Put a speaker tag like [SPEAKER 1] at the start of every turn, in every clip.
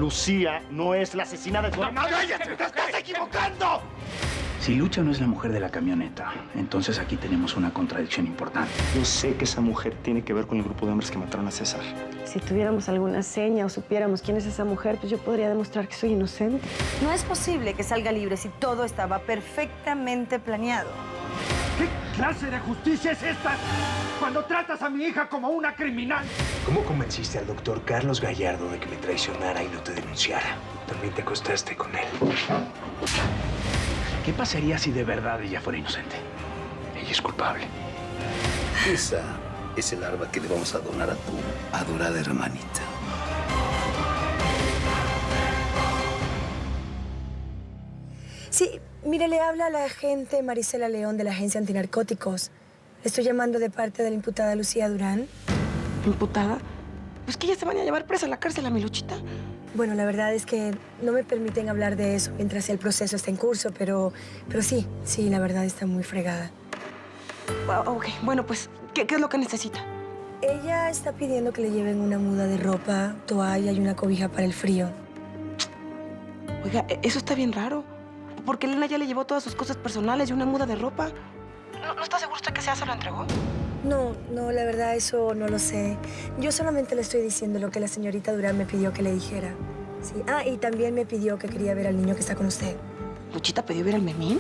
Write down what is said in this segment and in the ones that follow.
[SPEAKER 1] Lucía no es la asesina de tu hermano.
[SPEAKER 2] ¡Cállate! ¡Te estás equivocando!
[SPEAKER 3] Si Lucha no es la mujer de la camioneta, entonces aquí tenemos una contradicción importante.
[SPEAKER 1] Yo sé que esa mujer tiene que ver con el grupo de hombres que mataron a César.
[SPEAKER 4] Si tuviéramos alguna seña o supiéramos quién es esa mujer, pues yo podría demostrar que soy inocente.
[SPEAKER 5] No es posible que salga libre si todo estaba perfectamente planeado.
[SPEAKER 2] ¿Qué clase de justicia es esta cuando tratas a mi hija como una criminal?
[SPEAKER 6] ¿Cómo convenciste al doctor Carlos Gallardo de que me traicionara y no te denunciara? También te acostaste con él.
[SPEAKER 3] ¿Qué pasaría si de verdad ella fuera inocente? Ella es culpable.
[SPEAKER 7] Esa es el arma que le vamos a donar a tu adorada hermanita.
[SPEAKER 8] Sí, mire, le habla la agente Marisela León de la Agencia Antinarcóticos. Le estoy llamando de parte de la imputada Lucía Durán.
[SPEAKER 4] ¿Imputada? Pues que ya se van a llevar presa a la cárcel a mi Luchita.
[SPEAKER 8] Bueno, la verdad es que no me permiten hablar de eso mientras el proceso está en curso, pero sí, la verdad está muy fregada.
[SPEAKER 4] Ok, bueno, pues, ¿qué es lo que necesita?
[SPEAKER 8] Ella está pidiendo que le lleven una muda de ropa, toalla y una cobija para el frío.
[SPEAKER 4] Oiga, eso está bien raro. Porque Elena ya le llevó todas sus cosas personales y una muda de ropa. ¿No está seguro usted que se lo entregó?
[SPEAKER 8] No, la verdad eso no lo sé. Yo solamente le estoy diciendo lo que la señorita Durán me pidió que le dijera. Sí. Ah, y también me pidió que quería ver al niño que está con usted.
[SPEAKER 4] ¿Luchita pidió ver al Memín?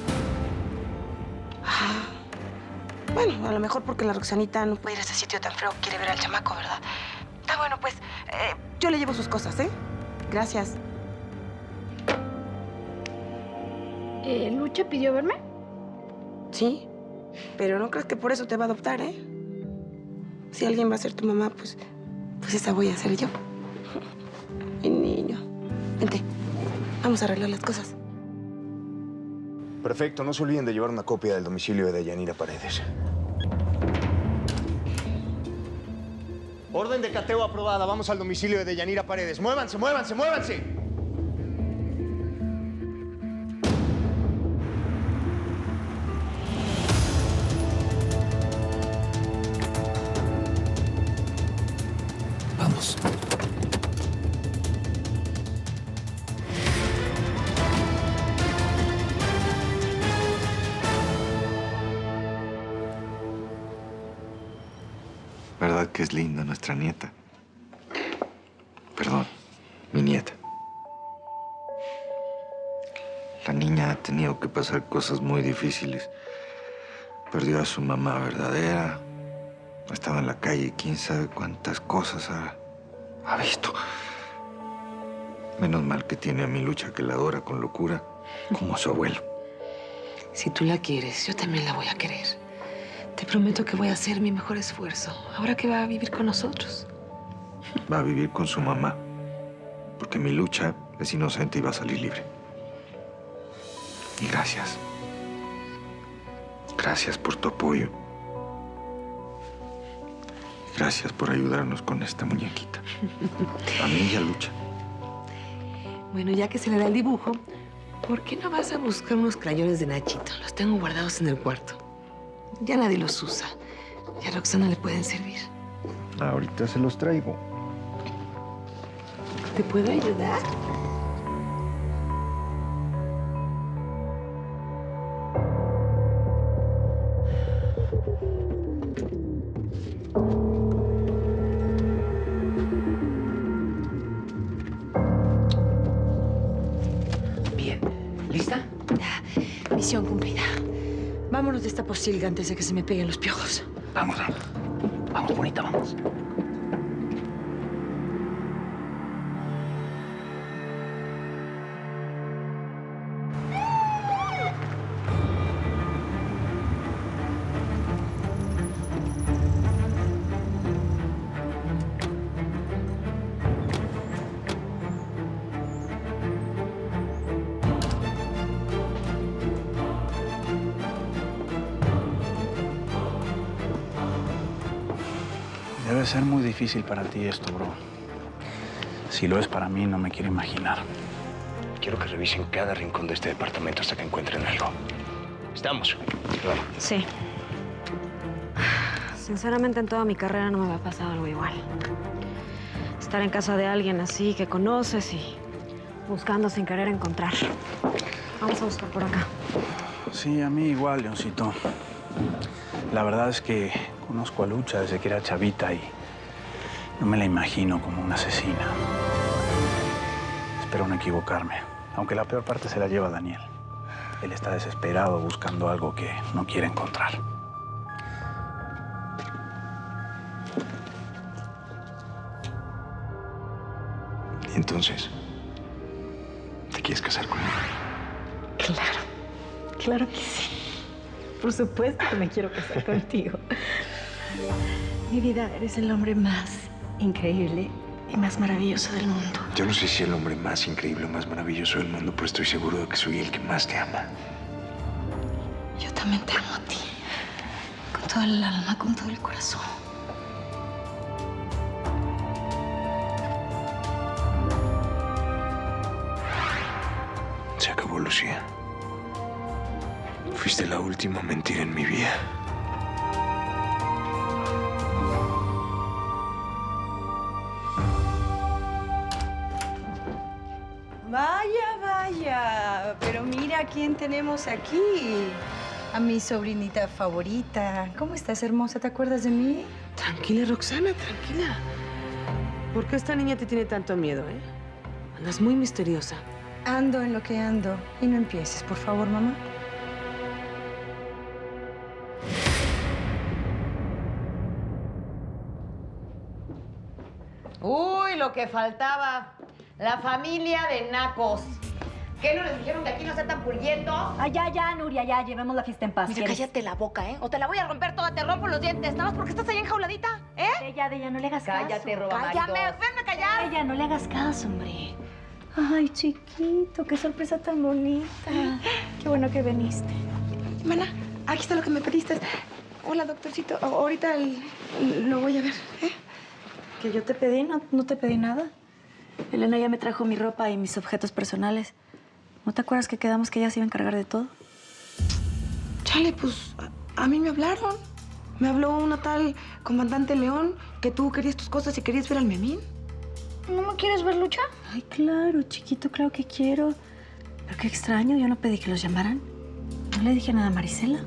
[SPEAKER 4] Ah. Bueno, a lo mejor porque la Roxanita no puede ir a ese sitio tan feo, quiere ver al chamaco, ¿verdad? Está bueno, pues, yo le llevo sus cosas, ¿eh? Gracias.
[SPEAKER 9] ¿Lucha pidió verme?
[SPEAKER 4] Sí, pero no creas que por eso te va a adoptar, ¿eh? Si alguien va a ser tu mamá, pues esa voy a ser yo. Mi niño. Vente, vamos a arreglar las cosas.
[SPEAKER 6] Perfecto, no se olviden de llevar una copia del domicilio de Deyanira Paredes.
[SPEAKER 2] Orden de cateo aprobada. Vamos al domicilio de Deyanira Paredes. ¡Muévanse, muévanse, muévanse!
[SPEAKER 7] Vamos.
[SPEAKER 6] ¿Verdad que es linda nuestra nieta? Perdón, mi nieta. La niña ha tenido que pasar cosas muy difíciles. Perdió a su mamá verdadera. Ha estado en la calle, quién sabe cuántas cosas ha visto. Menos mal que tiene a mi Lucha, que la adora con locura, como a su abuelo.
[SPEAKER 10] Si tú la quieres, yo también la voy a querer. Te prometo que voy a hacer mi mejor esfuerzo, ahora que va a vivir con nosotros.
[SPEAKER 6] Va a vivir con su mamá, porque mi Lucha es inocente y va a salir libre. Y gracias. Gracias por tu apoyo. Gracias por ayudarnos con esta muñequita. A mí y a Lucha.
[SPEAKER 10] Bueno, ya que se le da el dibujo, ¿por qué no vas a buscar unos crayones de Nachito? Los tengo guardados en el cuarto. Ya nadie los usa. Y a Roxana le pueden servir.
[SPEAKER 6] Ahorita se los traigo.
[SPEAKER 10] ¿Te puedo ayudar?
[SPEAKER 3] Bien. ¿Lista?
[SPEAKER 10] Misión cumplida. Vámonos de esta porcilga antes de que se me peguen los piojos.
[SPEAKER 3] Vamos, vamos. Vamos, bonita, vamos. Debe ser muy difícil para ti esto, bro. Si lo es para mí, no me quiero imaginar.
[SPEAKER 6] Quiero que revisen cada rincón de este departamento hasta que encuentren algo. ¿Estamos? Claro.
[SPEAKER 4] Sí. Sinceramente, en toda mi carrera no me había pasado algo igual. Estar en casa de alguien así que conoces y
[SPEAKER 9] buscando sin querer encontrar. Vamos a buscar por acá.
[SPEAKER 3] Sí, a mí igual, Leoncito. La verdad es que conozco a Lucha desde que era chavita y no me la imagino como una asesina. Espero no equivocarme, aunque la peor parte se la lleva Daniel. Él está desesperado buscando algo que no quiere encontrar.
[SPEAKER 6] ¿Y entonces? ¿Te quieres casar conmigo?
[SPEAKER 9] Claro que sí. Por supuesto que me quiero casar contigo. Mi vida, eres el hombre más increíble y más maravilloso del mundo.
[SPEAKER 6] Yo no sé si el hombre más increíble o más maravilloso del mundo, pero estoy seguro de que soy el que más te ama.
[SPEAKER 9] Yo también te amo a ti. Con todo el alma, con todo el corazón.
[SPEAKER 6] Se acabó, Lucía. Fuiste la última mentira en mi vida.
[SPEAKER 5] Vaya. Pero mira quién tenemos aquí. A mi sobrinita favorita. ¿Cómo estás, hermosa? ¿Te acuerdas de mí?
[SPEAKER 10] Tranquila, Roxana, tranquila. ¿Por qué esta niña te tiene tanto miedo, eh? Andas muy misteriosa.
[SPEAKER 5] Ando en lo que ando. Y no empieces, por favor, mamá.
[SPEAKER 11] Uy, lo que faltaba. La familia de nacos. ¿Qué no les dijeron que aquí no se están pulguiendo?
[SPEAKER 9] Ya, Nuria, ya. Llevemos la fiesta en paz.
[SPEAKER 11] Mira, cállate la boca, ¿eh? O te la voy a romper toda, te rompo los dientes. Nada más porque estás ahí enjauladita, ¿eh?
[SPEAKER 9] De ella, no le hagas caso.
[SPEAKER 11] Cállate, robamaridos.
[SPEAKER 5] ¡Cállame! ¡Venme a callar!
[SPEAKER 9] Ella, no le hagas caso, hombre. Ay, chiquito, qué sorpresa tan bonita. Qué bueno que viniste.
[SPEAKER 4] Mana, aquí está lo que me pediste. Hola, doctorcito. Ahorita lo voy a ver, ¿eh?
[SPEAKER 9] Que yo te pedí, no te pedí nada. Elena ya me trajo mi ropa y mis objetos personales. ¿No te acuerdas que quedamos que ella se iba a encargar de todo?
[SPEAKER 4] Chale, pues a mí me hablaron. Me habló una tal comandante León que tú querías tus cosas y querías ver al Memín.
[SPEAKER 9] ¿No me quieres ver, Lucha? Ay, claro, chiquito, claro que quiero. Pero qué extraño, yo no pedí que los llamaran. No le dije nada a Marisela.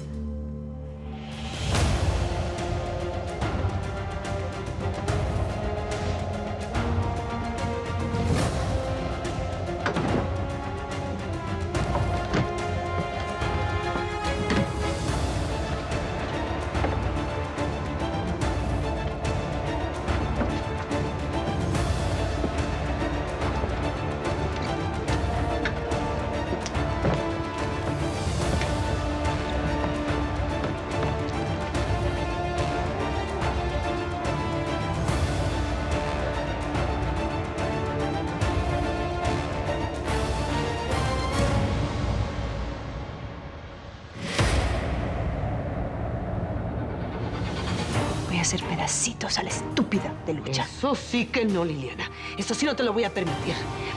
[SPEAKER 9] Voy a hacer pedacitos a la estúpida de Lucha.
[SPEAKER 10] Eso sí que no, Liliana. Eso sí no te lo voy a permitir.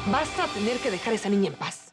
[SPEAKER 10] Vas a tener que dejar a esa niña en paz.